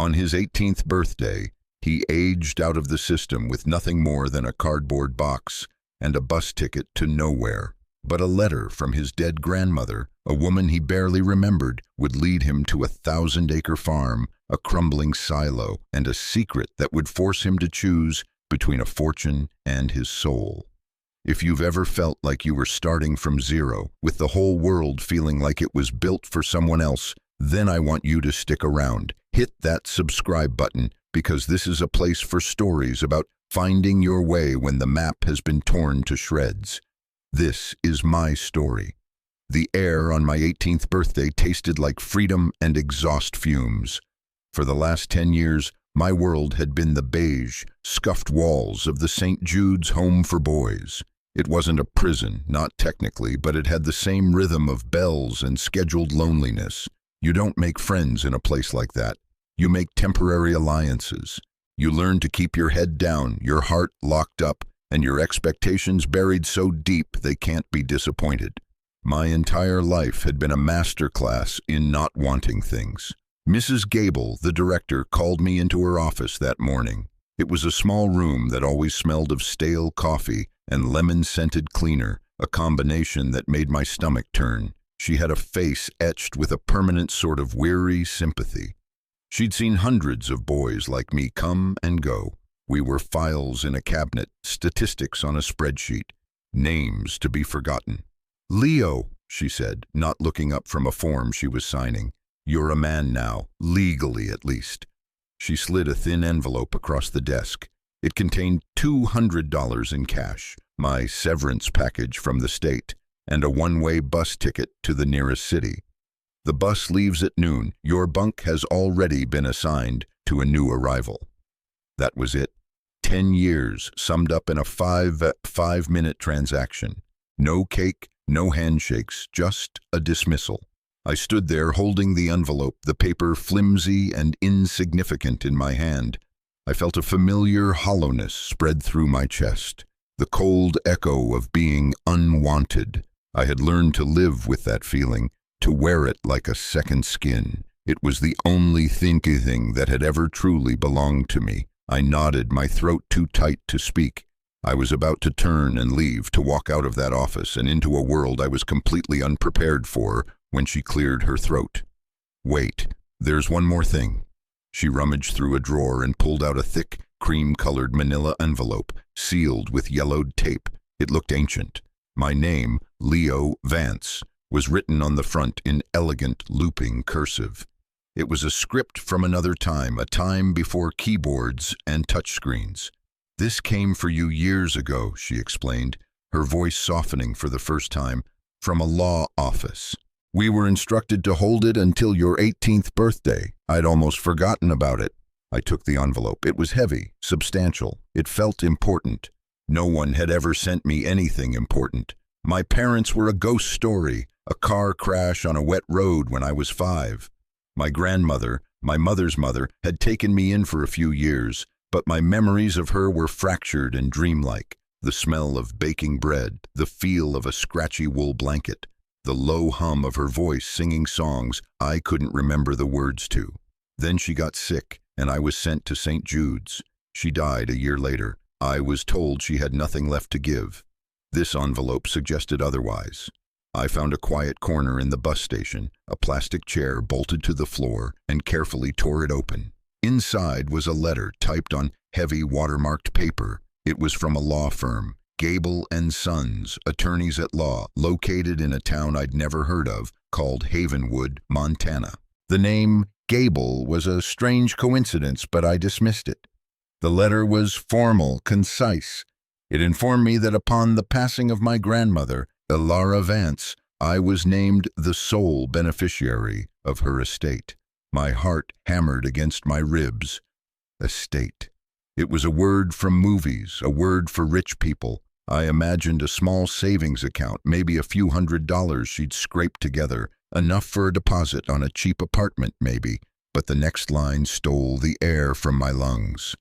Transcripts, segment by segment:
On his 18th birthday, he aged out of the system with nothing more than a cardboard box and a bus ticket to nowhere. But a letter from his dead grandmother, a woman he barely remembered, would lead him to a 1,000-acre farm, a crumbling silo, and a secret that would force him to choose between a fortune and his soul. If you've ever felt like you were starting from zero, with the whole world feeling like it was built for someone else, then I want you to stick around. Hit that subscribe button, because this is a place for stories about finding your way when the map has been torn to shreds. This is my story. The air on my 18th birthday tasted like freedom and exhaust fumes. For the last 10 years, my world had been the beige, scuffed walls of the St. Jude's Home for Boys. It wasn't a prison, not technically, but it had the same rhythm of bells and scheduled loneliness. You don't make friends in a place like that. You make temporary alliances. You learn to keep your head down, your heart locked up, and your expectations buried so deep they can't be disappointed. My entire life had been a masterclass in not wanting things. Mrs. Gable, the director, called me into her office that morning. It was a small room that always smelled of stale coffee and lemon-scented cleaner, a combination that made my stomach turn. She had a face etched with a permanent sort of weary sympathy. She'd seen hundreds of boys like me come and go. We were files in a cabinet, statistics on a spreadsheet, names to be forgotten. "Leo," she said, not looking up from a form she was signing. "You're a man now, legally at least." She slid a thin envelope across the desk. It contained $200 in cash, my severance package from the state, and a one-way bus ticket to the nearest city. "The bus leaves at noon. Your bunk has already been assigned to a new arrival." That was it. 10 years summed up in a five-minute transaction. No cake, no handshakes, just a dismissal. I stood there holding the envelope, the paper flimsy and insignificant in my hand. I felt a familiar hollowness spread through my chest, the cold echo of being unwanted. I had learned to live with that feeling, to wear it like a second skin. It was the only thing that had ever truly belonged to me. I nodded, my throat too tight to speak. I was about to turn and leave, to walk out of that office and into a world I was completely unprepared for, when she cleared her throat. "Wait, there's one more thing." She rummaged through a drawer and pulled out a thick, cream-colored manila envelope, sealed with yellowed tape. It looked ancient. My name, Leo Vance, was written on the front in elegant, looping cursive. It was a script from another time, a time before keyboards and touchscreens. "This came for you years ago," she explained, her voice softening for the first time, "from a law office. We were instructed to hold it until your 18th birthday. I'd almost forgotten about it." I took the envelope. It was heavy, substantial. It felt important. No one had ever sent me anything important. My parents were a ghost story, a car crash on a wet road when I was 5. My grandmother, my mother's mother, had taken me in for a few years, but my memories of her were fractured and dreamlike. The smell of baking bread, the feel of a scratchy wool blanket, the low hum of her voice singing songs I couldn't remember the words to. Then she got sick, and I was sent to St. Jude's. She died a year later. I was told she had nothing left to give. This envelope suggested otherwise. I found a quiet corner in the bus station, a plastic chair bolted to the floor, and carefully tore it open. Inside was a letter typed on heavy watermarked paper. It was from a law firm, Gable and Sons, attorneys at law, located in a town I'd never heard of, called Havenwood, Montana. The name Gable was a strange coincidence, but I dismissed it. The letter was formal, concise. It informed me that upon the passing of my grandmother, Elara Vance, I was named the sole beneficiary of her estate. My heart hammered against my ribs. Estate. It was a word from movies, a word for rich people. I imagined a small savings account, maybe a few $100s she'd scraped together, enough for a deposit on a cheap apartment maybe, but the next line stole the air from my lungs.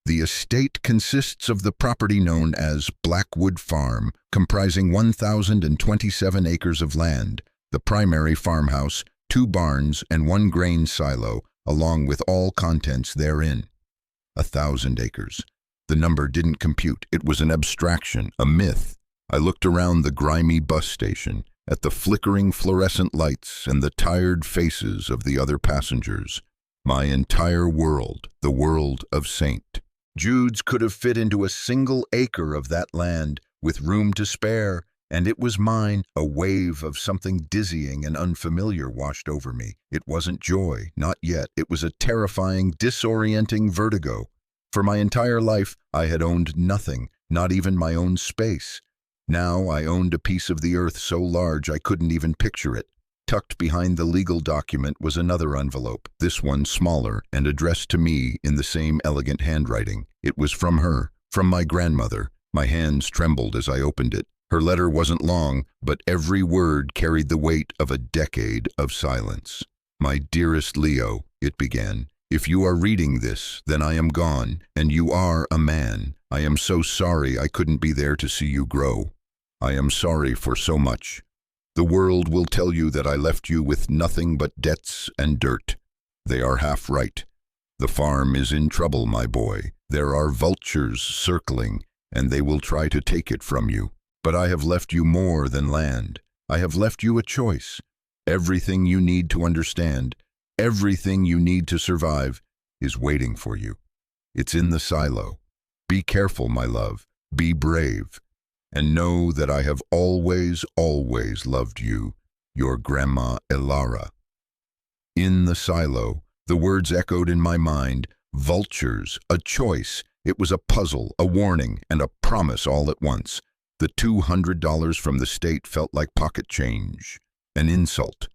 The estate consists of the property known as Blackwood Farm, comprising 1,027 acres of land, the primary farmhouse, 2 barns, and 1 grain silo, along with all contents therein. 1,000 acres. The number didn't compute. It was an abstraction, a myth. I looked around the grimy bus station, at the flickering fluorescent lights and the tired faces of the other passengers. My entire world, the world of St. Jude's, could have fit into a single acre of that land, with room to spare, and it was mine. A wave of something dizzying and unfamiliar washed over me. It wasn't joy, not yet. It was a terrifying, disorienting vertigo. For my entire life, I had owned nothing, not even my own space. Now I owned a piece of the earth so large I couldn't even picture it. Tucked behind the legal document was another envelope, this one smaller and addressed to me in the same elegant handwriting. It was from her, from my grandmother. My hands trembled as I opened it. Her letter wasn't long, but every word carried the weight of a decade of silence. "My dearest Leo," it began, "if you are reading this, then I am gone, and you are a man. I am so sorry I couldn't be there to see you grow. I am sorry for so much. The world will tell you that I left you with nothing but debts and dirt. They are half right. The farm is in trouble, my boy. There are vultures circling, and they will try to take it from you. But I have left you more than land. I have left you a choice. Everything you need to understand, everything you need to survive, is waiting for you. It's in the silo. Be careful, my love. Be brave. And know that I have always, always loved you, your Grandma Elara." In the silo, the words echoed in my mind. Vultures, a choice. It was a puzzle, a warning, and a promise all at once. The $200 from the state felt like pocket change. An insult.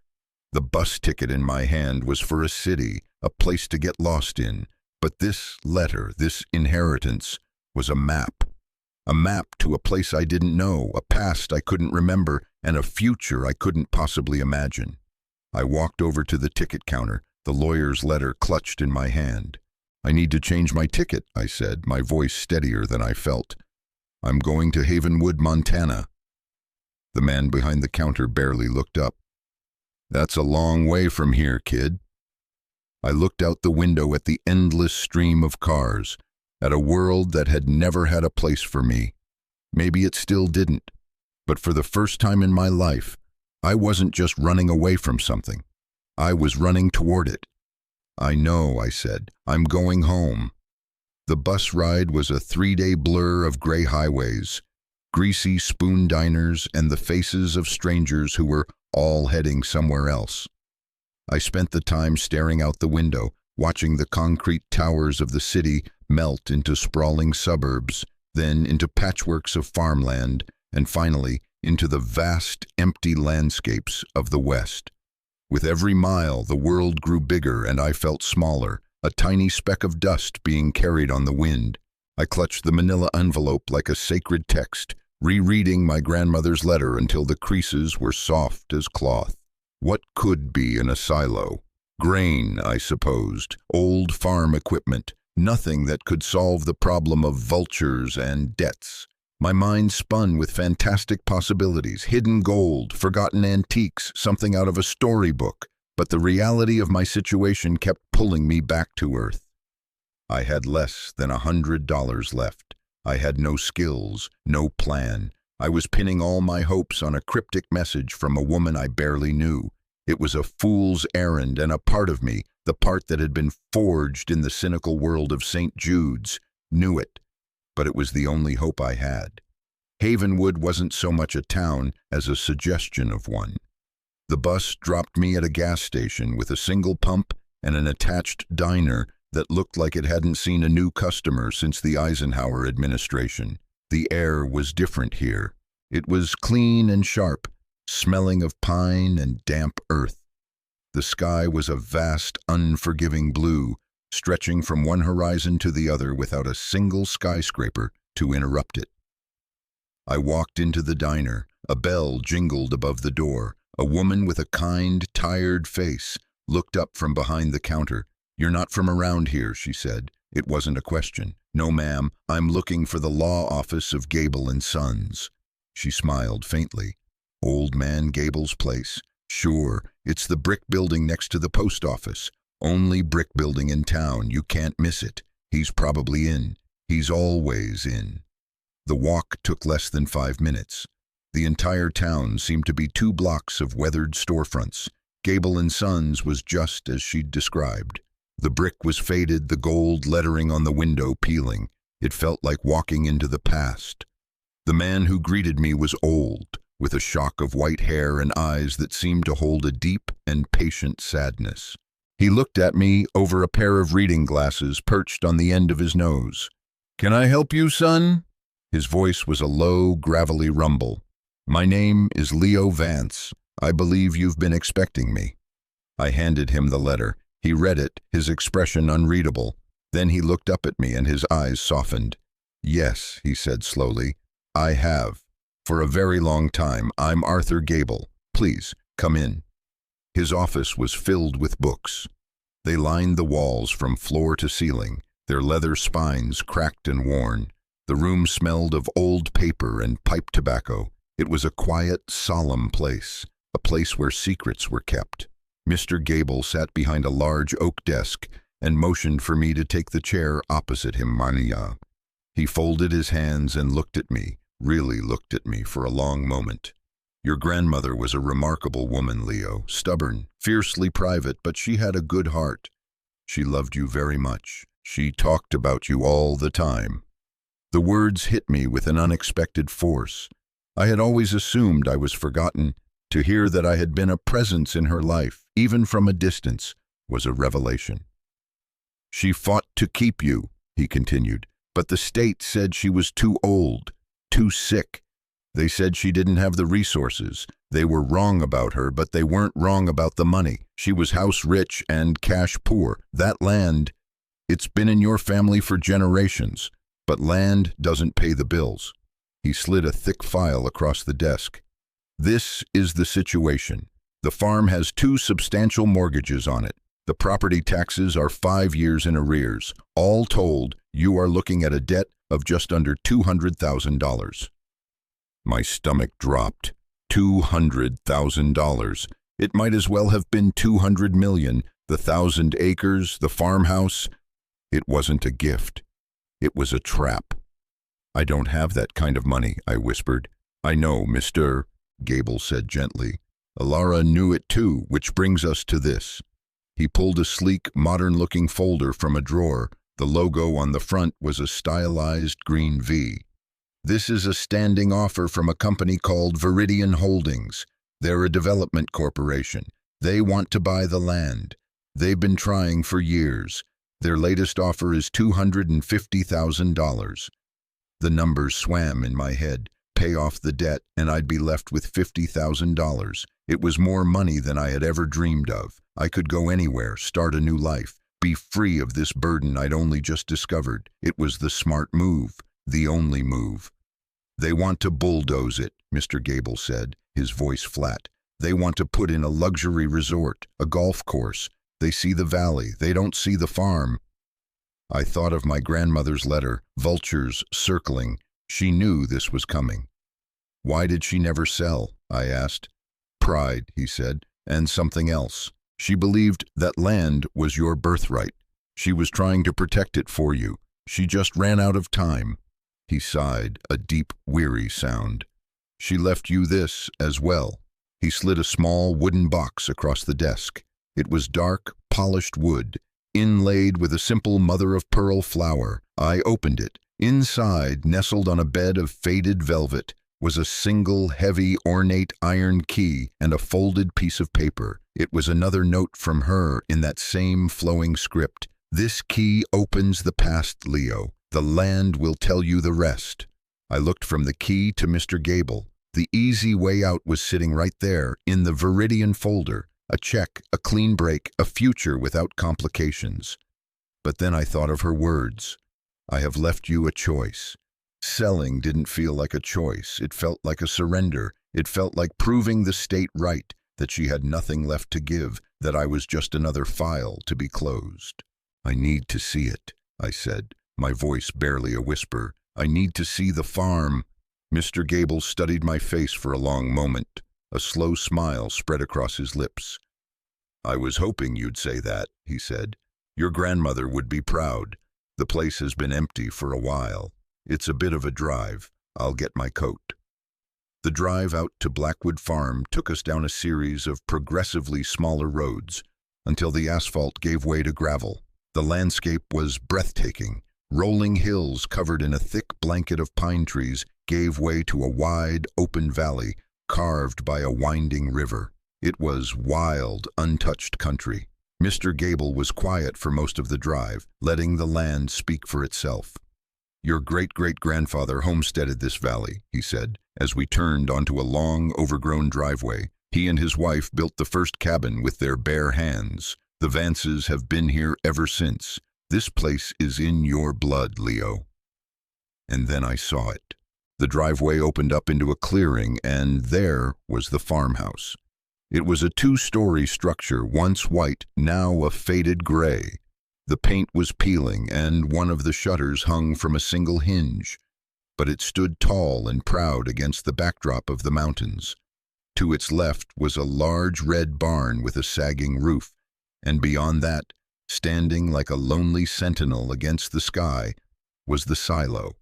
The bus ticket in my hand was for a city, a place to get lost in. But this letter, this inheritance, was a map. A map to a place I didn't know, a past I couldn't remember, and a future I couldn't possibly imagine. I walked over to the ticket counter, the lawyer's letter clutched in my hand. "I need to change my ticket," I said, my voice steadier than I felt. "I'm going to Havenwood, Montana." The man behind the counter barely looked up. "That's a long way from here, kid." I looked out the window at the endless stream of cars, at a world that had never had a place for me. Maybe it still didn't, but for the first time in my life, I wasn't just running away from something. I was running toward it. "I know," I said. "I'm going home." The bus ride was a 3-day blur of gray highways, greasy spoon diners, and the faces of strangers who were all heading somewhere else. I spent the time staring out the window, watching the concrete towers of the city melt into sprawling suburbs, then into patchworks of farmland, and finally into the vast, empty landscapes of the West. With every mile, the world grew bigger and I felt smaller, a tiny speck of dust being carried on the wind. I clutched the manila envelope like a sacred text, rereading my grandmother's letter until the creases were soft as cloth. What could be in a silo? Grain, I supposed, old farm equipment, nothing that could solve the problem of vultures and debts. My mind spun with fantastic possibilities, hidden gold, forgotten antiques, something out of a storybook, but the reality of my situation kept pulling me back to earth. I had less than $100 left. I had no skills, no plan. I was pinning all my hopes on a cryptic message from a woman I barely knew. It was a fool's errand, and a part of me, the part that had been forged in the cynical world of St. Jude's, knew it. But it was the only hope I had. Havenwood wasn't so much a town as a suggestion of one. The bus dropped me at a gas station with a single pump and an attached diner that looked like it hadn't seen a new customer since the Eisenhower administration. The air was different here. It was clean and sharp, smelling of pine and damp earth. The sky was a vast, unforgiving blue, stretching from one horizon to the other without a single skyscraper to interrupt it. I walked into the diner. A bell jingled above the door. A woman with a kind, tired face looked up from behind the counter. "You're not from around here," she said. It wasn't a question. "No, ma'am. I'm looking for the law office of Gable and Sons." She smiled faintly. "Old man Gable's place? Sure, it's the brick building next to the post office. Only brick building in town, you can't miss it. He's probably in. He's always in. The walk took less than 5 minutes. The entire town seemed to be 2 blocks of weathered storefronts. Gable and Sons was just as she'd described. The brick was faded, the gold lettering on the window peeling. It felt like walking into the past. The man who greeted me was old, with a shock of white hair and eyes that seemed to hold a deep and patient sadness. He looked at me over a pair of reading glasses perched on the end of his nose. "Can I help you, son?" His voice was a low, gravelly rumble. "My name is Leo Vance. I believe you've been expecting me." I handed him the letter. He read it, his expression unreadable. Then he looked up at me and his eyes softened. "Yes," he said slowly, "I have. For a very long time. I'm Arthur Gable. Please, come in." His office was filled with books. They lined the walls from floor to ceiling, their leather spines cracked and worn. The room smelled of old paper and pipe tobacco. It was a quiet, solemn place, a place where secrets were kept. Mr. Gable sat behind a large oak desk and motioned for me to take the chair opposite him. Mania. He folded his hands and looked at me, really looked at me for a long moment. "Your grandmother was a remarkable woman, Leo, stubborn, fiercely private, but she had a good heart. She loved you very much. She talked about you all the time." The words hit me with an unexpected force. I had always assumed I was forgotten. To hear that I had been a presence in her life, even from a distance, was a revelation. "She fought to keep you," he continued, "but the state said she was too old, too sick. They said she didn't have the resources. They were wrong about her, but they weren't wrong about the money. She was house rich and cash poor. That land, it's been in your family for generations, but land doesn't pay the bills." He slid a thick file across the desk. "This is the situation. The farm has 2 substantial mortgages on it. The property taxes are 5 years in arrears. All told, you are looking at a debt of just under $200,000. My stomach dropped. $200,000. It might as well have been 200 million. The 1,000 acres, the farmhouse. It wasn't a gift. It was a trap. "I don't have that kind of money," I whispered. "I know, Mr. Gable said gently. "Alara knew it too, which brings us to this." He pulled a sleek, modern-looking folder from a drawer. The logo on the front was a stylized green V. "This is a standing offer from a company called Viridian Holdings. They're a development corporation. They want to buy the land. They've been trying for years. Their latest offer is $250,000. The numbers swam in my head. Pay off the debt, and I'd be left with $50,000. It was more money than I had ever dreamed of. I could go anywhere, start a new life, be free of this burden I'd only just discovered. It was the smart move, the only move. "They want to bulldoze it," Mr. Gable said, his voice flat. "They want to put in a luxury resort, a golf course. They see the valley, they don't see the farm." I thought of my grandmother's letter, vultures circling. She knew this was coming. "Why did she never sell?" I asked. "Pride," he said, "and something else. She believed that land was your birthright. She was trying to protect it for you. She just ran out of time." He sighed, a deep, weary sound. "She left you this as well." He slid a small wooden box across the desk. It was dark, polished wood, inlaid with a simple mother-of-pearl flower. I opened it. Inside, nestled on a bed of faded velvet, was a single, heavy, ornate iron key and a folded piece of paper. It was another note from her in that same flowing script. "This key opens the past, Leo. The land will tell you the rest." I looked from the key to Mr. Gable. The easy way out was sitting right there, in the Viridian folder. A check, a clean break, a future without complications. But then I thought of her words. "I have left you a choice." Selling didn't feel like a choice. It felt like a surrender. It felt like proving the state right, that she had nothing left to give, that I was just another file to be closed. "I need to see it," I said, my voice barely a whisper. "I need to see the farm." Mr. Gable studied my face for a long moment. A slow smile spread across his lips. "I was hoping you'd say that," he said. "Your grandmother would be proud. The place has been empty for a while. It's a bit of a drive. I'll get my coat." The drive out to Blackwood Farm took us down a series of progressively smaller roads until the asphalt gave way to gravel. The landscape was breathtaking. Rolling hills covered in a thick blanket of pine trees gave way to a wide, open valley carved by a winding river. It was wild, untouched country. Mr. Gable was quiet for most of the drive, letting the land speak for itself. "Your great-great-grandfather homesteaded this valley," he said, as we turned onto a long, overgrown driveway. "He and his wife built the first cabin with their bare hands. The Vances have been here ever since. This place is in your blood, Leo." And then I saw it. The driveway opened up into a clearing, and there was the farmhouse. It was a 2-story structure, once white, now a faded gray. The paint was peeling, and one of the shutters hung from a single hinge, but it stood tall and proud against the backdrop of the mountains. To its left was a large red barn with a sagging roof, and beyond that, standing like a lonely sentinel against the sky, was the silo.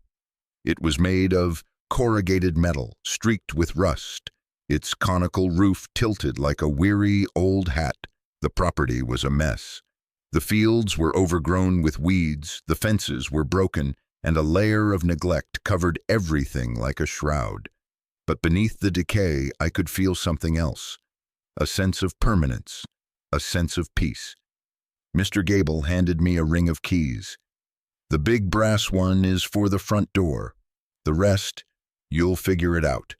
It was made of corrugated metal, streaked with rust. Its conical roof tilted like a weary old hat. The property was a mess. The fields were overgrown with weeds, the fences were broken, and a layer of neglect covered everything like a shroud. But beneath the decay, I could feel something else. A sense of permanence, a sense of peace. Mr. Gable handed me a ring of keys. "The big brass one is for the front door. The rest, you'll figure it out.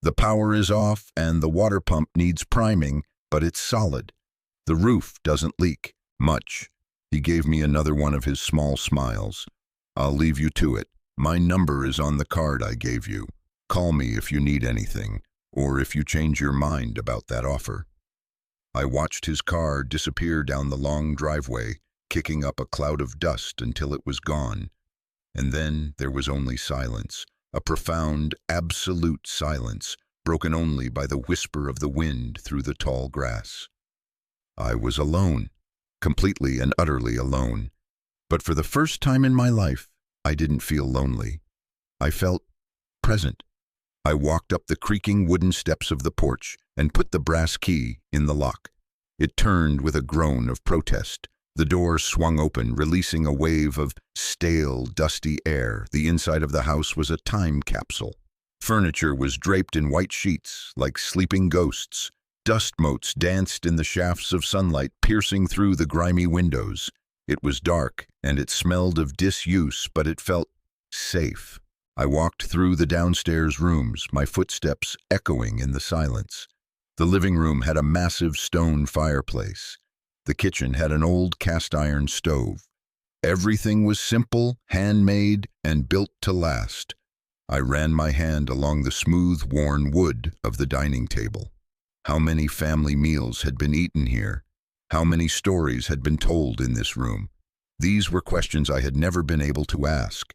The power is off and the water pump needs priming, but it's solid. The roof doesn't leak much." He gave me another one of his small smiles. "I'll leave you to it. My number is on the card I gave you. Call me if you need anything, or if you change your mind about that offer." I watched his car disappear down the long driveway, kicking up a cloud of dust until it was gone. And then there was only silence, a profound, absolute silence, broken only by the whisper of the wind through the tall grass. I was alone, completely and utterly alone. But for the first time in my life, I didn't feel lonely. I felt present. I walked up the creaking wooden steps of the porch and put the brass key in the lock. It turned with a groan of protest. The door swung open, releasing a wave of stale, dusty air. The inside of the house was a time capsule. Furniture was draped in white sheets, like sleeping ghosts. Dust motes danced in the shafts of sunlight, piercing through the grimy windows. It was dark, and it smelled of disuse, but it felt safe. I walked through the downstairs rooms, my footsteps echoing in the silence. The living room had a massive stone fireplace. The kitchen had an old cast-iron stove. Everything was simple, handmade, and built to last. I ran my hand along the smooth, worn wood of the dining table. How many family meals had been eaten here? How many stories had been told in this room? These were questions I had never been able to ask.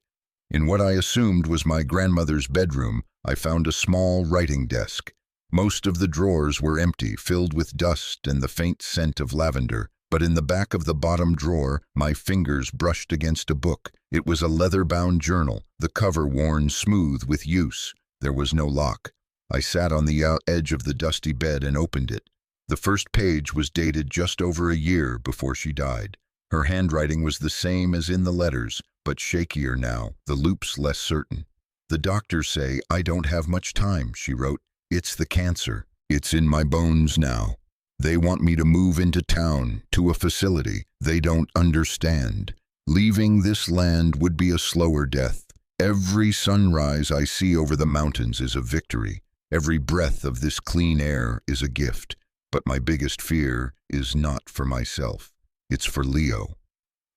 In what I assumed was my grandmother's bedroom, I found a small writing desk. Most of the drawers were empty, filled with dust and the faint scent of lavender, but in the back of the bottom drawer, my fingers brushed against a book. It was a leather-bound journal, the cover worn smooth with use. There was no lock. I sat on the edge of the dusty bed and opened it. The first page was dated just over a year before she died. Her handwriting was the same as in the letters, but shakier now, the loops less certain. "The doctors say I don't have much time," she wrote. "It's the cancer. It's in my bones now. They want me to move into town, to a facility. They don't understand. Leaving this land would be a slower death. Every sunrise I see over the mountains is a victory. Every breath of this clean air is a gift. But my biggest fear is not for myself. It's for Leo."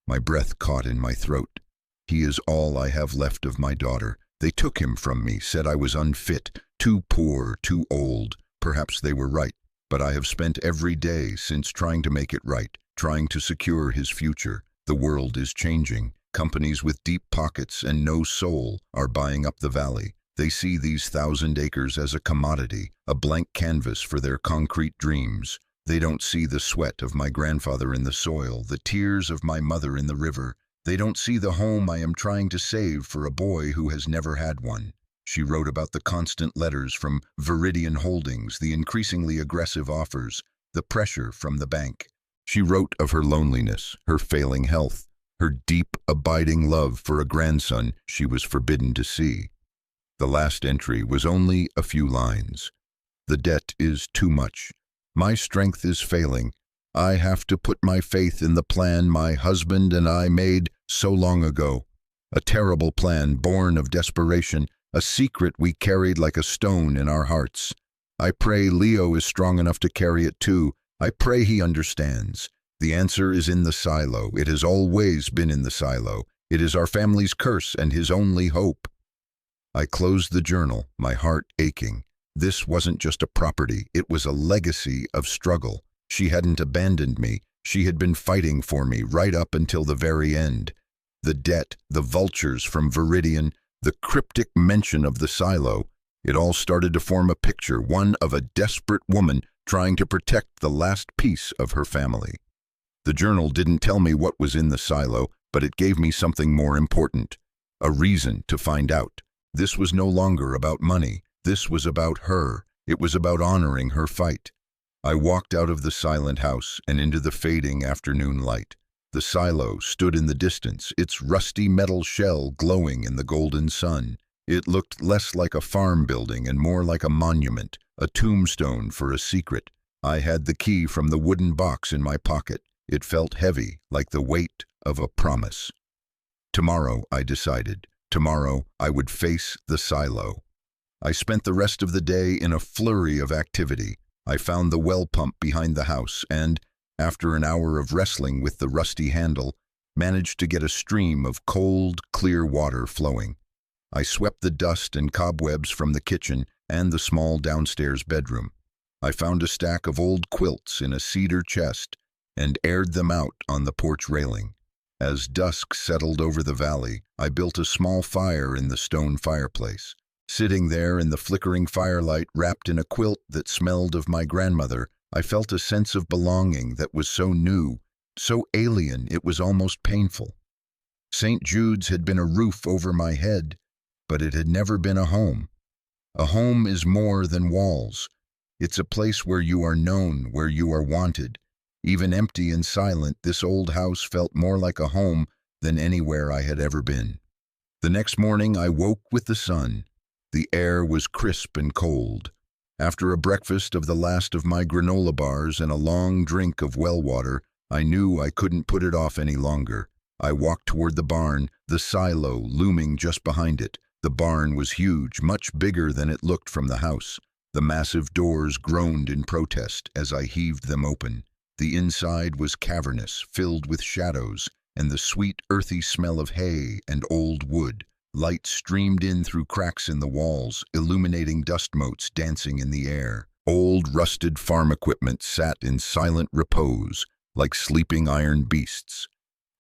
My breath caught in my throat. "He is all I have left of my daughter. They took him from me, said I was unfit, too poor, too old. Perhaps they were right, but I have spent every day since trying to make it right, trying to secure his future. The world is changing. Companies with deep pockets and no soul are buying up the valley. They see these 1,000 acres as a commodity, a blank canvas for their concrete dreams. They don't see the sweat of my grandfather in the soil, the tears of my mother in the river. They don't see the home I am trying to save for a boy who has never had one. She wrote about the constant letters from Viridian Holdings, the increasingly aggressive offers, the pressure from the bank. She wrote of her loneliness, her failing health, her deep, abiding love for a grandson she was forbidden to see. The last entry was only a few lines. The debt is too much. My strength is failing. I have to put my faith in the plan my husband and I made so long ago. A terrible plan born of desperation, a secret we carried like a stone in our hearts. I pray Leo is strong enough to carry it too. I pray he understands. The answer is in the silo. It has always been in the silo. It is our family's curse and his only hope. I closed the journal, my heart aching. This wasn't just a property, it was a legacy of struggle. She hadn't abandoned me. She had been fighting for me right up until the very end. The debt, the vultures from Viridian, the cryptic mention of the silo. It all started to form a picture, one of a desperate woman trying to protect the last piece of her family. The journal didn't tell me what was in the silo, but it gave me something more important, a reason to find out. This was no longer about money. This was about her. It was about honoring her fight. I walked out of the silent house and into the fading afternoon light. The silo stood in the distance, its rusty metal shell glowing in the golden sun. It looked less like a farm building and more like a monument, a tombstone for a secret. I had the key from the wooden box in my pocket. It felt heavy, like the weight of a promise. Tomorrow, I decided. Tomorrow, I would face the silo. I spent the rest of the day in a flurry of activity. I found the well pump behind the house and, after an hour of wrestling with the rusty handle, managed to get a stream of cold, clear water flowing. I swept the dust and cobwebs from the kitchen and the small downstairs bedroom. I found a stack of old quilts in a cedar chest and aired them out on the porch railing. As dusk settled over the valley, I built a small fire in the stone fireplace. Sitting there in the flickering firelight, wrapped in a quilt that smelled of my grandmother, I felt a sense of belonging that was so new, so alien it was almost painful. St. Jude's had been a roof over my head, but it had never been a home. A home is more than walls. It's a place where you are known, where you are wanted. Even empty and silent, this old house felt more like a home than anywhere I had ever been. The next morning I woke with the sun. The air was crisp and cold. After a breakfast of the last of my granola bars and a long drink of well water, I knew I couldn't put it off any longer. I walked toward the barn, the silo looming just behind it. The barn was huge, much bigger than it looked from the house. The massive doors groaned in protest as I heaved them open. The inside was cavernous, filled with shadows, and the sweet, earthy smell of hay and old wood. Light streamed in through cracks in the walls, illuminating dust motes dancing in the air. Old, rusted farm equipment sat in silent repose, like sleeping iron beasts.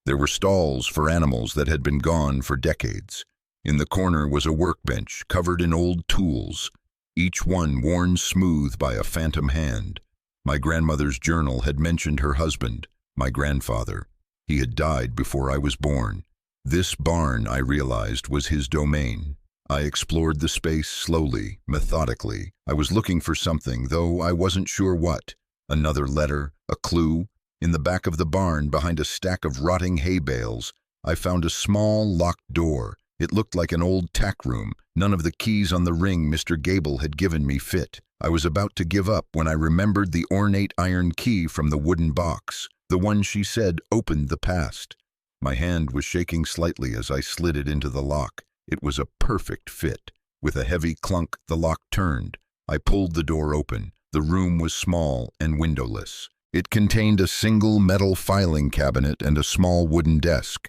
There were stalls for animals that had been gone for decades. In the corner was a workbench covered in old tools, each one worn smooth by a phantom hand. My grandmother's journal had mentioned her husband, my grandfather. He had died before I was born. This barn, I realized, was his domain. I explored the space slowly, methodically. I was looking for something, though I wasn't sure what. Another letter, a clue. In the back of the barn, behind a stack of rotting hay bales, I found a small, locked door. It looked like an old tack room. None of the keys on the ring Mr. Gable had given me fit. I was about to give up when I remembered the ornate iron key from the wooden box, the one she said opened the past. My hand was shaking slightly as I slid it into the lock. It was a perfect fit. With a heavy clunk, the lock turned. I pulled the door open. The room was small and windowless. It contained a single metal filing cabinet and a small wooden desk.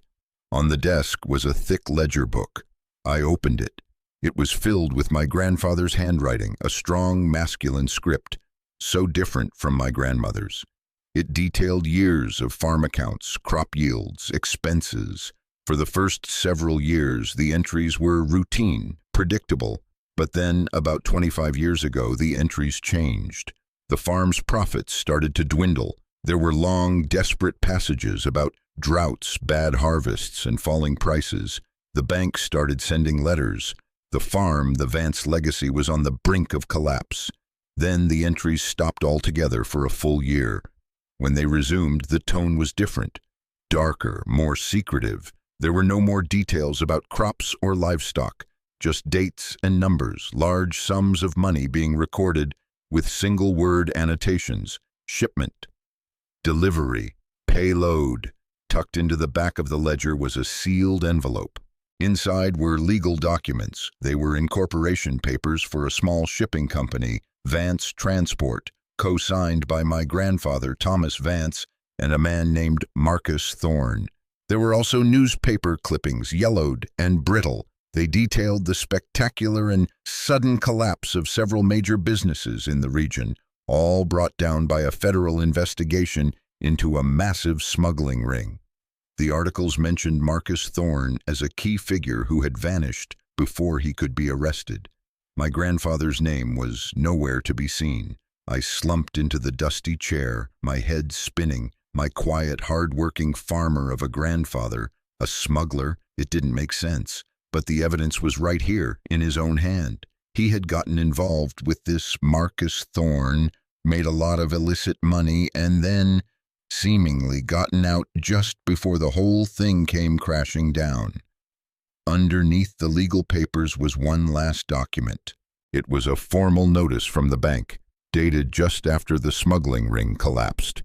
On the desk was a thick ledger book. I opened it. It was filled with my grandfather's handwriting, a strong, masculine script, so different from my grandmother's. It detailed years of farm accounts, crop yields, expenses. For the first several years, the entries were routine, predictable, but then, about 25 years ago, the entries changed. The farm's profits started to dwindle. There were long, desperate passages about droughts, bad harvests, and falling prices. The bank started sending letters. The farm, the Vance legacy, was on the brink of collapse. Then the entries stopped altogether for a full year. When they resumed, the tone was different, darker, more secretive. There were no more details about crops or livestock, just dates and numbers, large sums of money being recorded with single-word annotations: shipment, delivery, payload. Tucked into the back of the ledger was a sealed envelope. Inside were legal documents. They were incorporation papers for a small shipping company, Vance Transport, co-signed by my grandfather, Thomas Vance, and a man named Marcus Thorne. There were also newspaper clippings, yellowed and brittle. They detailed the spectacular and sudden collapse of several major businesses in the region, all brought down by a federal investigation into a massive smuggling ring. The articles mentioned Marcus Thorne as a key figure who had vanished before he could be arrested. My grandfather's name was nowhere to be seen. I slumped into the dusty chair, my head spinning. My quiet, hard-working farmer of a grandfather, a smuggler. It didn't make sense, but the evidence was right here in his own hand. He had gotten involved with this Marcus Thorne, made a lot of illicit money, and then seemingly gotten out just before the whole thing came crashing down. Underneath the legal papers was one last document. It was a formal notice from the bank, dated just after the smuggling ring collapsed.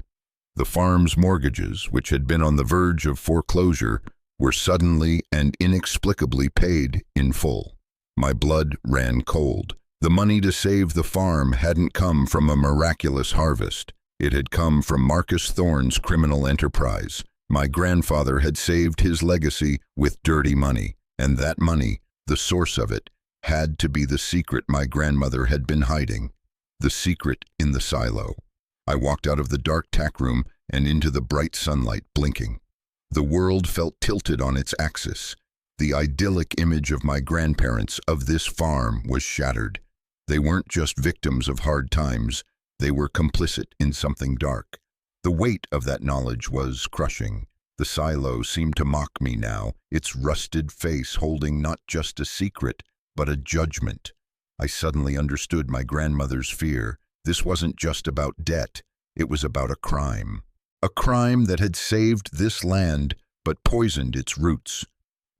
The farm's mortgages, which had been on the verge of foreclosure, were suddenly and inexplicably paid in full. My blood ran cold. The money to save the farm hadn't come from a miraculous harvest. It had come from Marcus Thorne's criminal enterprise. My grandfather had saved his legacy with dirty money, and that money, the source of it, had to be the secret my grandmother had been hiding. The secret in the silo. I walked out of the dark tack room and into the bright sunlight, blinking. The world felt tilted on its axis. The idyllic image of my grandparents, of this farm, was shattered. They weren't just victims of hard times. They were complicit in something dark. The weight of that knowledge was crushing. The silo seemed to mock me now, its rusted face holding not just a secret, but a judgment. I suddenly understood my grandmother's fear. This wasn't just about debt. It was about a crime. A crime that had saved this land, but poisoned its roots.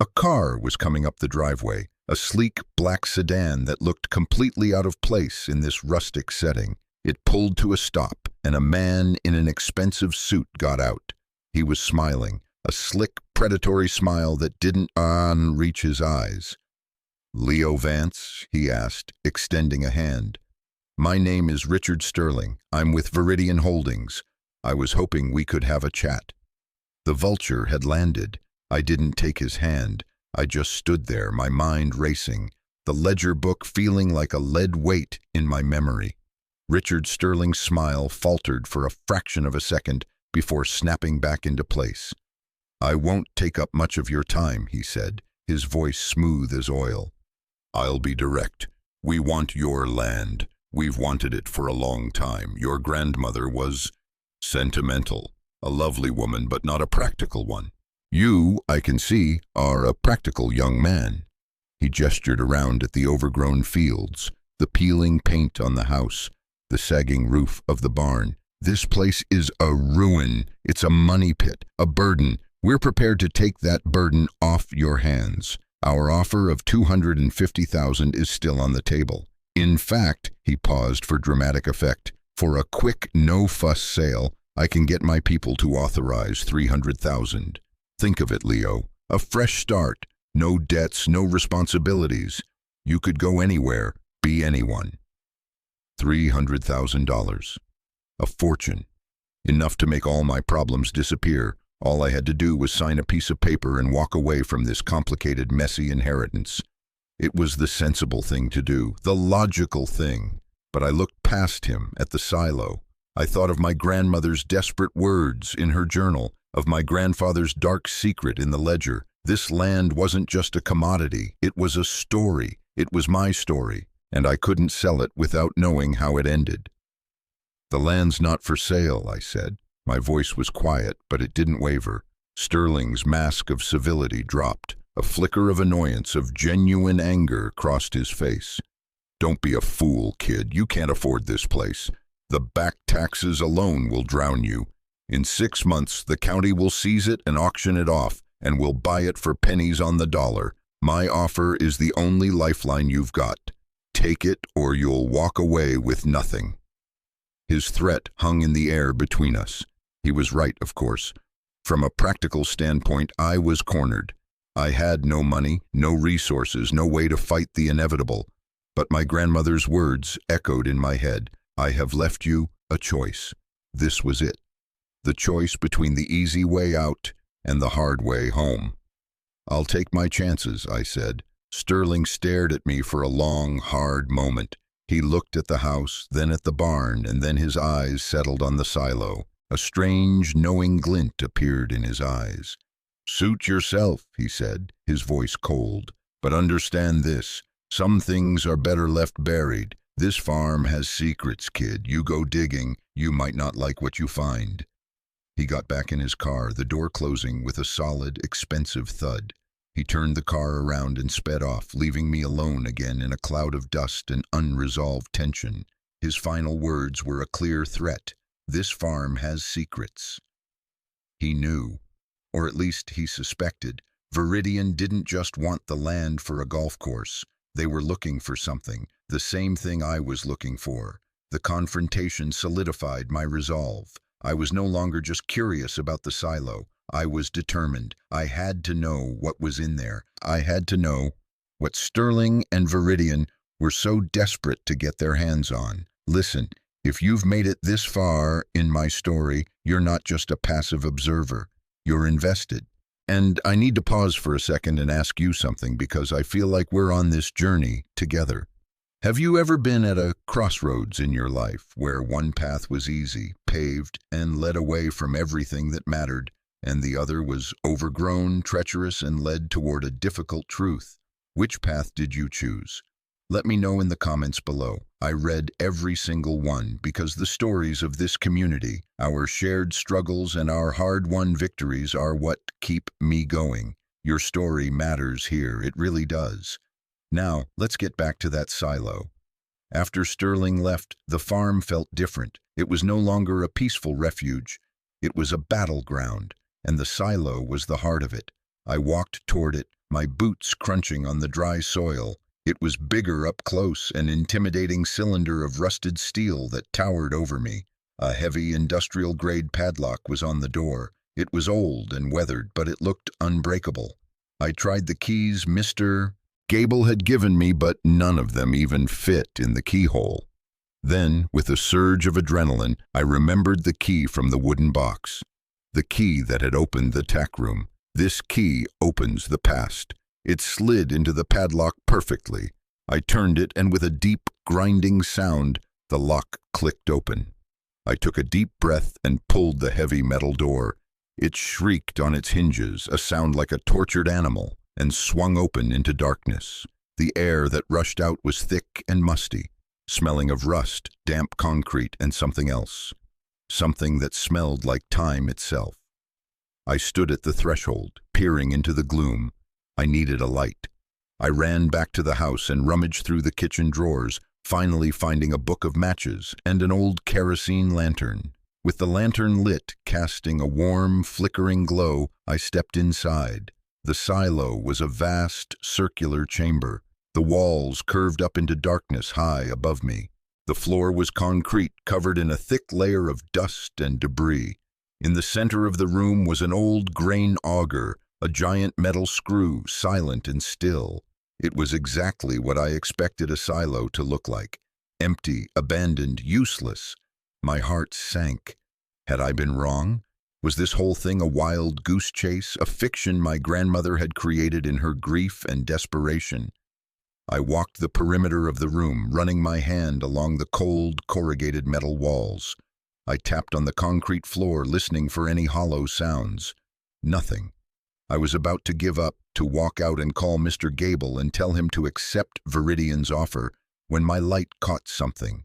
A car was coming up the driveway, a sleek black sedan that looked completely out of place in this rustic setting. It pulled to a stop, and a man in an expensive suit got out. He was smiling, a slick, predatory smile that didn't reach his eyes. "Leo Vance?" he asked, extending a hand. "My name is Richard Sterling. I'm with Viridian Holdings. I was hoping we could have a chat." The vulture had landed. I didn't take his hand. I just stood there, my mind racing, the ledger book feeling like a lead weight in my memory. Richard Sterling's smile faltered for a fraction of a second before snapping back into place. "I won't take up much of your time," he said, his voice smooth as oil. "I'll be direct. We want your land. We've wanted it for a long time. Your grandmother was sentimental, a lovely woman, but not a practical one. You, I can see, are a practical young man." He gestured around at the overgrown fields, the peeling paint on the house, the sagging roof of the barn. "This place is a ruin. It's a money pit, a burden. We're prepared to take that burden off your hands. Our offer of $250,000 is still on the table. In fact," he paused for dramatic effect, "for a quick, no-fuss sale, I can get my people to authorize $300,000. Think of it, Leo. A fresh start. No debts, no responsibilities. You could go anywhere, be anyone." $300,000. A fortune. Enough to make all my problems disappear. All I had to do was sign a piece of paper and walk away from this complicated, messy inheritance. It was the sensible thing to do, the logical thing. But I looked past him at the silo. I thought of my grandmother's desperate words in her journal, of my grandfather's dark secret in the ledger. This land wasn't just a commodity, it was a story. It was my story, and I couldn't sell it without knowing how it ended. "The land's not for sale," I said. My voice was quiet, but it didn't waver. Sterling's mask of civility dropped. A flicker of annoyance, of genuine anger, crossed his face. "Don't be a fool, kid. You can't afford this place. The back taxes alone will drown you. In 6 months, the county will seize it and auction it off, and will buy it for pennies on the dollar. My offer is the only lifeline you've got. Take it, or you'll walk away with nothing." His threat hung in the air between us. He was right, of course. From a practical standpoint, I was cornered. I had no money, no resources, no way to fight the inevitable. But my grandmother's words echoed in my head. "I have left you a choice." This was it. The choice between the easy way out and the hard way home. "I'll take my chances," I said. Sterling stared at me for a long, hard moment. He looked at the house, then at the barn, and then his eyes settled on the silo. A strange, knowing glint appeared in his eyes. "Suit yourself," he said, his voice cold. "But understand this. Some things are better left buried. This farm has secrets, kid. You go digging, you might not like what you find." He got back in his car, the door closing with a solid, expensive thud. He turned the car around and sped off, leaving me alone again in a cloud of dust and unresolved tension. His final words were a clear threat. "This farm has secrets." He knew, or at least he suspected. Viridian didn't just want the land for a golf course. They were looking for something, the same thing I was looking for. The confrontation solidified my resolve. I was no longer just curious about the silo. I was determined. I had to know what was in there. I had to know what Sterling and Viridian were so desperate to get their hands on. Listen, if you've made it this far in my story, you're not just a passive observer. You're invested. And I need to pause for a second and ask you something, because I feel like we're on this journey together. Have you ever been at a crossroads in your life where one path was easy, paved, and led away from everything that mattered, and the other was overgrown, treacherous, and led toward a difficult truth? Which path did you choose? Let me know in the comments below. I read every single one, because the stories of this community, our shared struggles and our hard-won victories, are what keep me going. Your story matters here, it really does. Now, let's get back to that silo. After Sterling left, the farm felt different. It was no longer a peaceful refuge. It was a battleground, and the silo was the heart of it. I walked toward it, my boots crunching on the dry soil. It was bigger up close, an intimidating cylinder of rusted steel that towered over me. A heavy industrial-grade padlock was on the door. It was old and weathered, but it looked unbreakable. I tried the keys Mr. Gable had given me, but none of them even fit in the keyhole. Then, with a surge of adrenaline, I remembered the key from the wooden box. The key that had opened the tack room. This key opens the past. It slid into the padlock perfectly. I turned it, and with a deep, grinding sound, the lock clicked open. I took a deep breath and pulled the heavy metal door. It shrieked on its hinges, a sound like a tortured animal, and swung open into darkness. The air that rushed out was thick and musty, smelling of rust, damp concrete, and something else. Something that smelled like time itself. I stood at the threshold, peering into the gloom. I needed a light. I ran back to the house and rummaged through the kitchen drawers, finally finding a book of matches and an old kerosene lantern. With the lantern lit, casting a warm, flickering glow, I stepped inside. The silo was a vast, circular chamber. The walls curved up into darkness high above me. The floor was concrete, covered in a thick layer of dust and debris. In the center of the room was an old grain auger, a giant metal screw, silent and still. It was exactly what I expected a silo to look like. Empty, abandoned, useless. My heart sank. Had I been wrong? Was this whole thing a wild goose chase, a fiction my grandmother had created in her grief and desperation? I walked the perimeter of the room, running my hand along the cold, corrugated metal walls. I tapped on the concrete floor, listening for any hollow sounds. Nothing. I was about to give up, to walk out and call Mr. Gable and tell him to accept Viridian's offer, when my light caught something.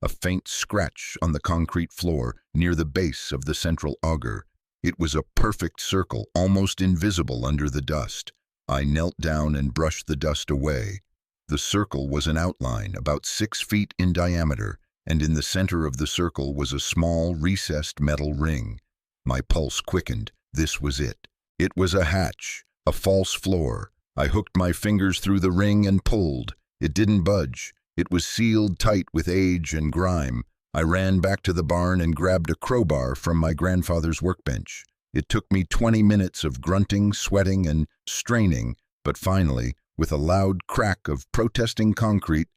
a faint scratch on the concrete floor near the base of the central auger. It was a perfect circle, almost invisible under the dust. I knelt down and brushed the dust away. The circle was an outline about 6 feet in diameter, and in the center of the circle was a small, recessed metal ring. My pulse quickened. This was it. It was a hatch, a false floor. I hooked my fingers through the ring and pulled. It didn't budge. It was sealed tight with age and grime. I ran back to the barn and grabbed a crowbar from my grandfather's workbench. It took me 20 minutes of grunting, sweating, and straining, but finally, with a loud crack of protesting concrete,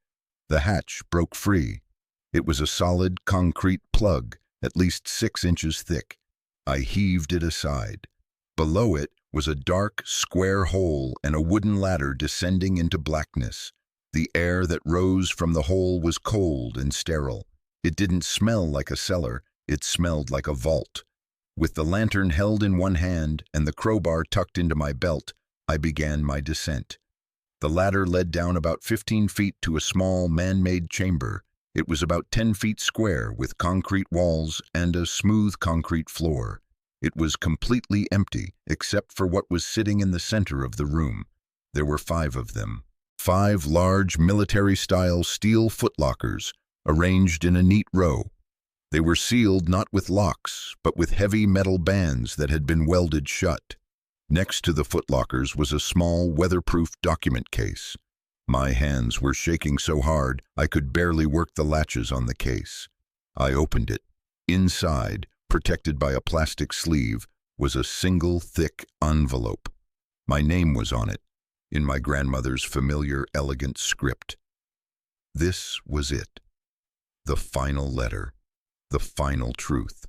the hatch broke free. It was a solid concrete plug, at least 6 inches thick. I heaved it aside. Below it was a dark, square hole and a wooden ladder descending into blackness. The air that rose from the hole was cold and sterile. It didn't smell like a cellar, it smelled like a vault. With the lantern held in one hand and the crowbar tucked into my belt, I began my descent. The ladder led down about 15 feet to a small man-made chamber. It was about 10 feet square with concrete walls and a smooth concrete floor. It was completely empty, except for what was sitting in the center of the room. There were 5 of them. 5 large military-style steel footlockers, arranged in a neat row. They were sealed not with locks, but with heavy metal bands that had been welded shut. Next to the footlockers was a small, weatherproof document case. My hands were shaking so hard I could barely work the latches on the case. I opened it. Inside, protected by a plastic sleeve, was a single thick envelope. My name was on it, in my grandmother's familiar, elegant script. This was it. The final letter. The final truth.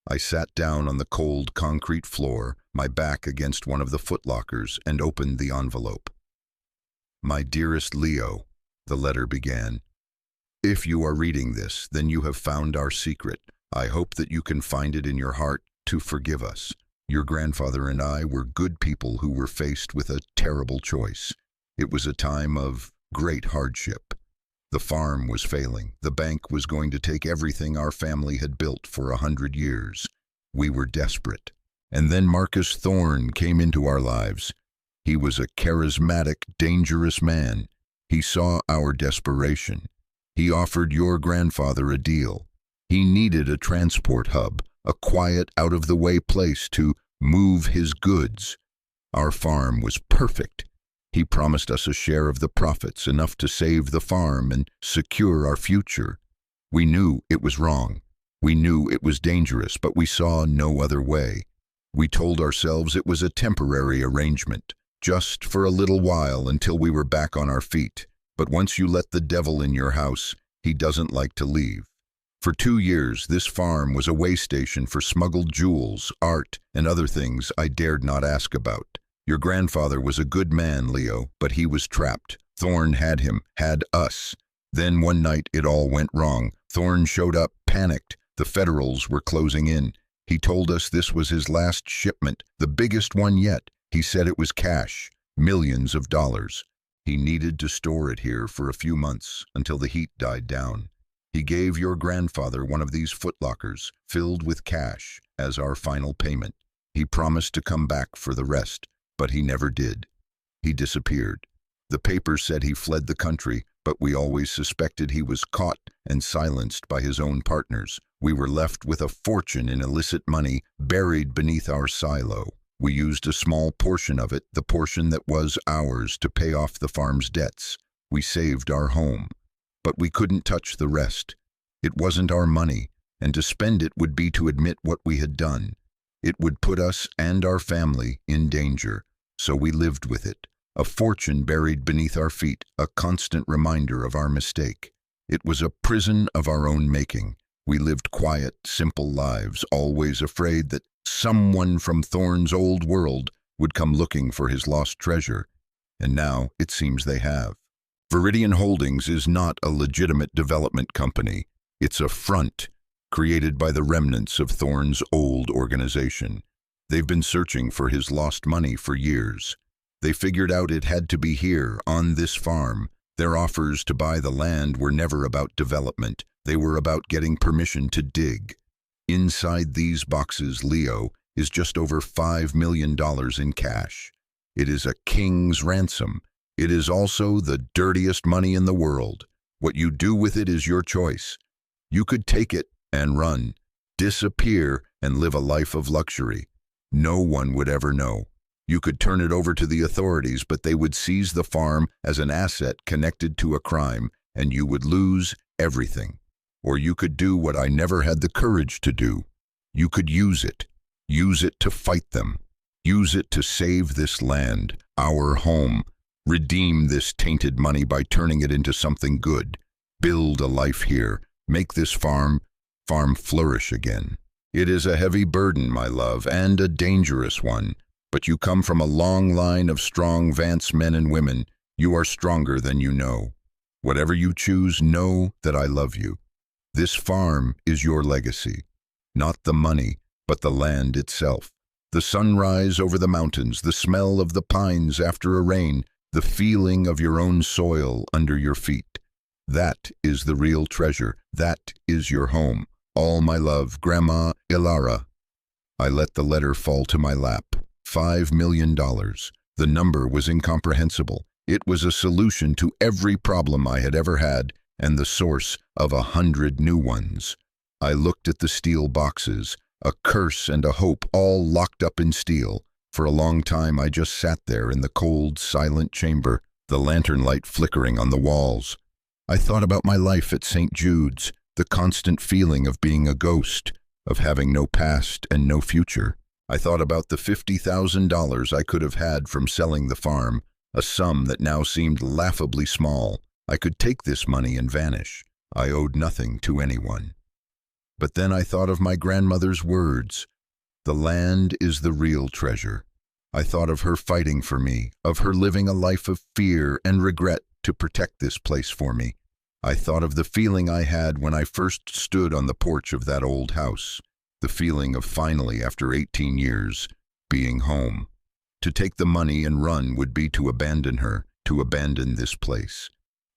I sat down on the cold concrete floor, my back against one of the footlockers, and opened the envelope. "My dearest Leo," the letter began. "If you are reading this, then you have found our secret. I hope that you can find it in your heart to forgive us. Your grandfather and I were good people who were faced with a terrible choice. It was a time of great hardship. The farm was failing. The bank was going to take everything our family had built for 100 years. We were desperate. And then Marcus Thorne came into our lives. He was a charismatic, dangerous man. He saw our desperation. He offered your grandfather a deal. He needed a transport hub, a quiet, out-of-the-way place to move his goods. Our farm was perfect. He promised us a share of the profits, enough to save the farm and secure our future. We knew it was wrong. We knew it was dangerous, but we saw no other way. We told ourselves it was a temporary arrangement, just for a little while until we were back on our feet. But once you let the devil in your house, he doesn't like to leave. For 2 years, this farm was a way station for smuggled jewels, art, and other things I dared not ask about. Your grandfather was a good man, Leo, but he was trapped. Thorne had him, had us. Then one night it all went wrong. Thorne showed up, panicked. The Federals were closing in. He told us this was his last shipment, the biggest one yet. He said it was cash, millions of dollars. He needed to store it here for a few months until the heat died down. He gave your grandfather one of these footlockers filled with cash as our final payment. He promised to come back for the rest, but he never did. He disappeared. The papers said he fled the country, but we always suspected he was caught and silenced by his own partners. We were left with a fortune in illicit money buried beneath our silo. We used a small portion of it, the portion that was ours, to pay off the farm's debts. We saved our home, but we couldn't touch the rest. It wasn't our money, and to spend it would be to admit what we had done. It would put us and our family in danger, so we lived with it. A fortune buried beneath our feet, a constant reminder of our mistake. It was a prison of our own making. We lived quiet, simple lives, always afraid that someone from Thorne's old world would come looking for his lost treasure. And now it seems they have. Viridian Holdings is not a legitimate development company. It's a front created by the remnants of Thorne's old organization. They've been searching for his lost money for years. They figured out it had to be here, on this farm. Their offers to buy the land were never about development. They were about getting permission to dig. Inside these boxes, Leo, is just over $5 million in cash. It is a king's ransom. It is also the dirtiest money in the world. What you do with it is your choice. You could take it and run, disappear, and live a life of luxury. No one would ever know. You could turn it over to the authorities, but they would seize the farm as an asset connected to a crime, and you would lose everything. Or you could do what I never had the courage to do. You could use it to fight them. Use it to save this land, our home. Redeem this tainted money by turning it into something good. Build a life here. Make this farm flourish again. It is a heavy burden, my love, and a dangerous one. But you come from a long line of strong Vance men and women. You are stronger than you know. Whatever you choose, know that I love you. This farm is your legacy. Not the money, but the land itself. The sunrise over the mountains, the smell of the pines after a rain, the feeling of your own soil under your feet. That is the real treasure. That is your home. All my love, Grandma Ilara. I let the letter fall to my lap. $5 million. The number was incomprehensible. It was a solution to every problem I had ever had, and the source of 100 new ones. I looked at the steel boxes, a curse and a hope all locked up in steel. For a long time I just sat there in the cold, silent chamber, the lantern light flickering on the walls. I thought about my life at St. Jude's, the constant feeling of being a ghost, of having no past and no future. I thought about the $50,000 I could have had from selling the farm, a sum that now seemed laughably small. I could take this money and vanish. I owed nothing to anyone. But then I thought of my grandmother's words. The land is the real treasure. I thought of her fighting for me, of her living a life of fear and regret to protect this place for me. I thought of the feeling I had when I first stood on the porch of that old house, the feeling of finally, after 18 years, being home. To take the money and run would be to abandon her, to abandon this place.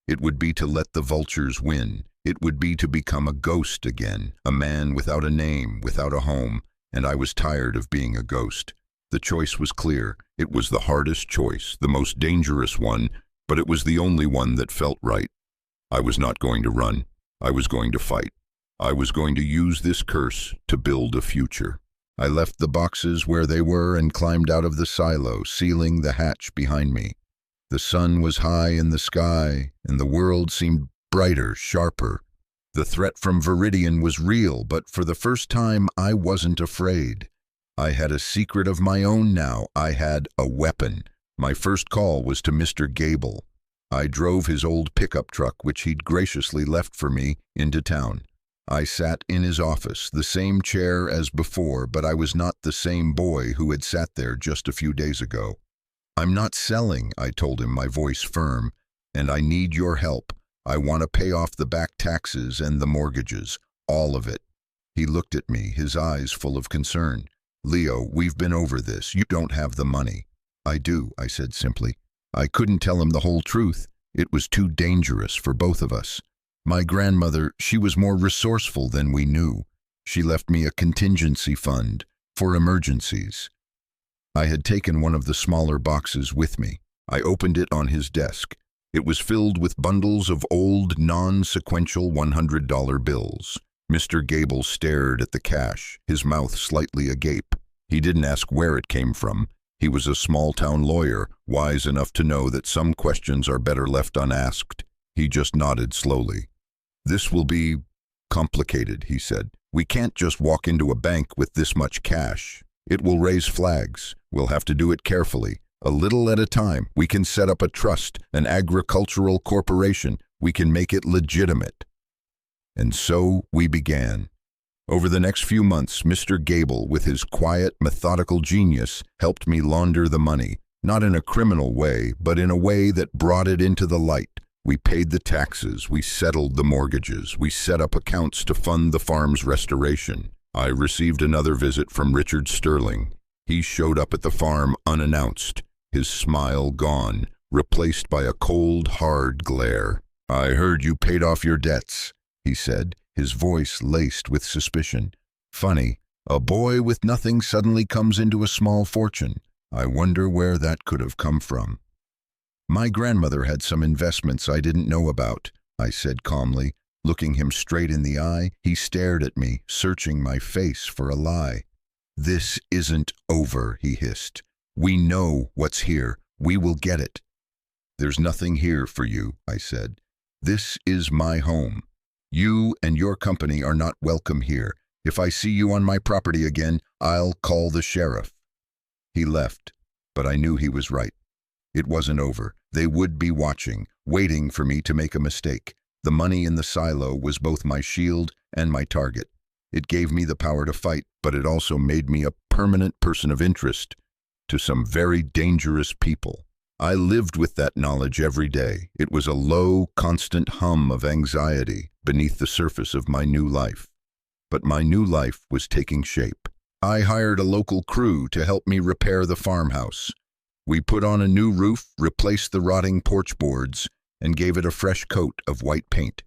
It would be to let the vultures win. It would be to become a ghost again, a man without a name, without a home, and I was tired of being a ghost. The choice was clear. It was the hardest choice, the most dangerous one, but it was the only one that felt right. I was not going to run. I was going to fight. I was going to use this curse to build a future. I left the boxes where they were and climbed out of the silo, sealing the hatch behind me. The sun was high in the sky, and the world seemed brighter, sharper. The threat from Viridian was real, but for the first time I wasn't afraid. I had a secret of my own now. I had a weapon. My first call was to Mr. Gable. I drove his old pickup truck, which he'd graciously left for me, into town. I sat in his office, the same chair as before, but I was not the same boy who had sat there just a few days ago. I'm not selling, I told him, my voice firm, and I need your help. I want to pay off the back taxes and the mortgages, all of it. He looked at me, his eyes full of concern. Leo, we've been over this. You don't have the money. I do, I said simply. I couldn't tell him the whole truth. It was too dangerous for both of us. My grandmother, she was more resourceful than we knew. She left me a contingency fund for emergencies. I had taken one of the smaller boxes with me. I opened it on his desk. It was filled with bundles of old, non-sequential $100 bills. Mr. Gable stared at the cash, his mouth slightly agape. He didn't ask where it came from. He was a small-town lawyer, wise enough to know that some questions are better left unasked. He just nodded slowly. This will be complicated, he said. We can't just walk into a bank with this much cash. It will raise flags. We'll have to do it carefully, a little at a time. We can set up a trust, an agricultural corporation. We can make it legitimate. And so we began. Over the next few months, Mr. Gable, with his quiet, methodical genius, helped me launder the money, not in a criminal way, but in a way that brought it into the light. We paid the taxes, we settled the mortgages, we set up accounts to fund the farm's restoration. I received another visit from Richard Sterling. He showed up at the farm unannounced, his smile gone, replaced by a cold, hard glare. I heard you paid off your debts. he said, his voice laced with suspicion. Funny, a boy with nothing suddenly comes into a small fortune. I wonder where that could have come from. My grandmother had some investments I didn't know about, I said calmly. Looking him straight in the eye, he stared at me, searching my face for a lie. This isn't over, he hissed. We know what's here. We will get it. There's nothing here for you, I said. This is my home. You and your company are not welcome here. If I see you on my property again, I'll call the sheriff. He left, but I knew he was right. It wasn't over. They would be watching, waiting for me to make a mistake. The money in the silo was both my shield and my target. It gave me the power to fight, but it also made me a permanent person of interest to some very dangerous people. I lived with that knowledge every day. It was a low, constant hum of anxiety beneath the surface of my new life. But my new life was taking shape. I hired a local crew to help me repair the farmhouse. We put on a new roof, replaced the rotting porch boards, and gave it a fresh coat of white paint.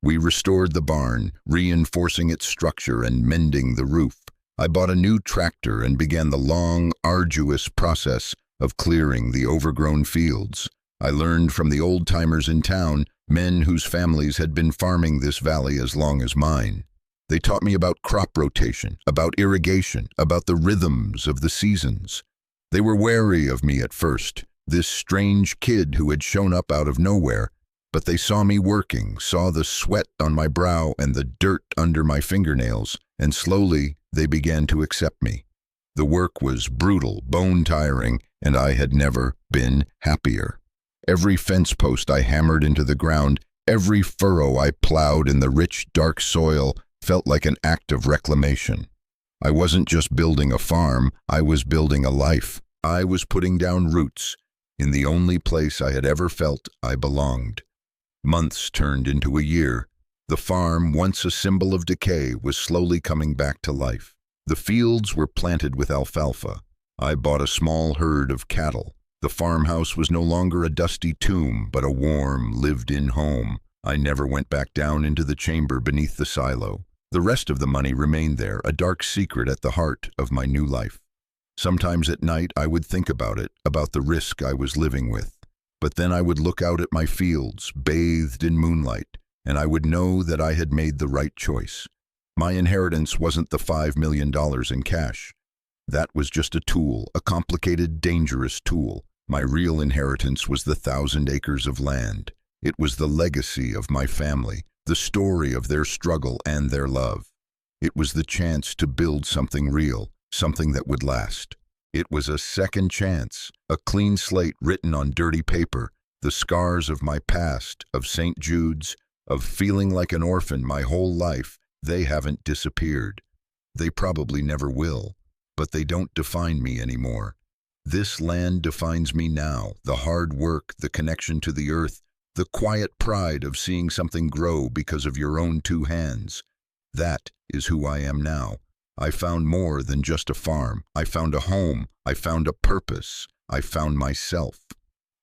We restored the barn, reinforcing its structure and mending the roof. I bought a new tractor and began the long, arduous process of clearing the overgrown fields. I learned from the old-timers in town, men whose families had been farming this valley as long as mine. They taught me about crop rotation, about irrigation, about the rhythms of the seasons. They were wary of me at first, this strange kid who had shown up out of nowhere, but they saw me working, saw the sweat on my brow and the dirt under my fingernails, and slowly they began to accept me. The work was brutal, bone-tiring, and I had never been happier. Every fence post I hammered into the ground, every furrow I plowed in the rich, dark soil felt like an act of reclamation. I wasn't just building a farm, I was building a life. I was putting down roots in the only place I had ever felt I belonged. Months turned into a year. The farm, once a symbol of decay, was slowly coming back to life. The fields were planted with alfalfa. I bought a small herd of cattle. The farmhouse was no longer a dusty tomb, but a warm, lived-in home. I never went back down into the chamber beneath the silo. The rest of the money remained there, a dark secret at the heart of my new life. Sometimes at night I would think about it, about the risk I was living with. But then I would look out at my fields, bathed in moonlight, and I would know that I had made the right choice. My inheritance wasn't the $5 million in cash. That was just a tool, a complicated, dangerous tool. My real inheritance was the 1,000 acres of land. It was the legacy of my family, the story of their struggle and their love. It was the chance to build something real, something that would last. It was a second chance, a clean slate written on dirty paper, the scars of my past, of St. Jude's, of feeling like an orphan my whole life. They haven't disappeared. They probably never will, but they don't define me anymore. This land defines me now, the hard work, the connection to the earth, the quiet pride of seeing something grow because of your own two hands. That is who I am now. I found more than just a farm. I found a home. I found a purpose. I found myself.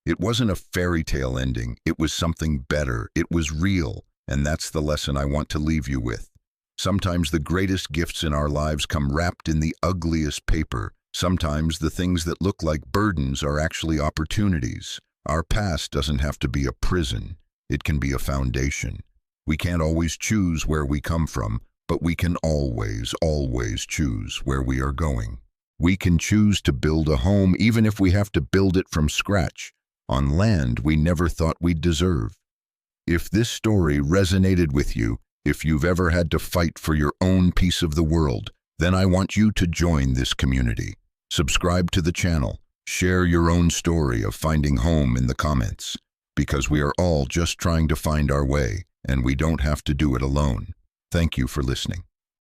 It wasn't a fairy tale ending. It was something better. It was real, and that's the lesson I want to leave you with. Sometimes the greatest gifts in our lives come wrapped in the ugliest paper. Sometimes the things that look like burdens are actually opportunities. Our past doesn't have to be a prison. It can be a foundation. We can't always choose where we come from, but we can always, always choose where we are going. We can choose to build a home even if we have to build it from scratch, on land we never thought we'd deserve. If this story resonated with you, if you've ever had to fight for your own piece of the world, then I want you to join this community. Subscribe to the channel. Share your own story of finding home in the comments, because we are all just trying to find our way, and we don't have to do it alone. Thank you for listening.